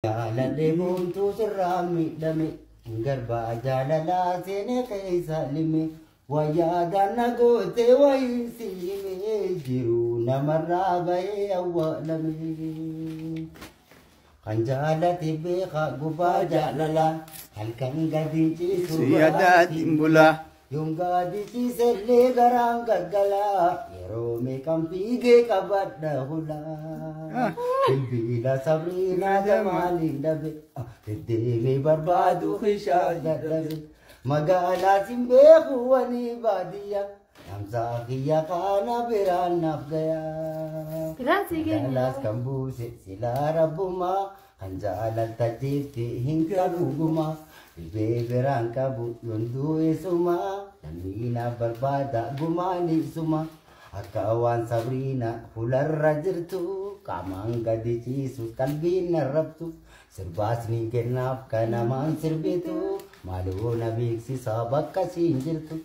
Jaalallee boontuu sirraa miidhame garbaa jaalalaa seenee keessa lime wayyaa ganna gootee wayii siimee jiru namarraa bahee awwaalame. Kan jaalate beekaa gubaa jaalalaa halkan gadi ciisu Siyaadaatiin bulaa. Yungaadi ciisellee garaan galgalaa yeroo meeqan fiigee qabadha hulaa. Bilbila Sabriinaa Jamaaliin dhabe deddeemee barbaadu ishaa dadhabe magaalaa siin beeku wanii baadiyyaa namsaa kiyya kaana biraan naaf gayaa. Jalaas kan buuse silaa rabbumaa kan jaalalta jeeftee hin qabugumaa. Dhibee biraan qabu yonduu eessumaa namni naaf barbaada gumaanii suma akka waan Sabriinaa fuularra jirtu qaamaan gadi ciisu qalbiin narrabtu sirbaas ni kennaaf kan namaan sirbitu maaloo na beeksisaa bakka siin jirtu.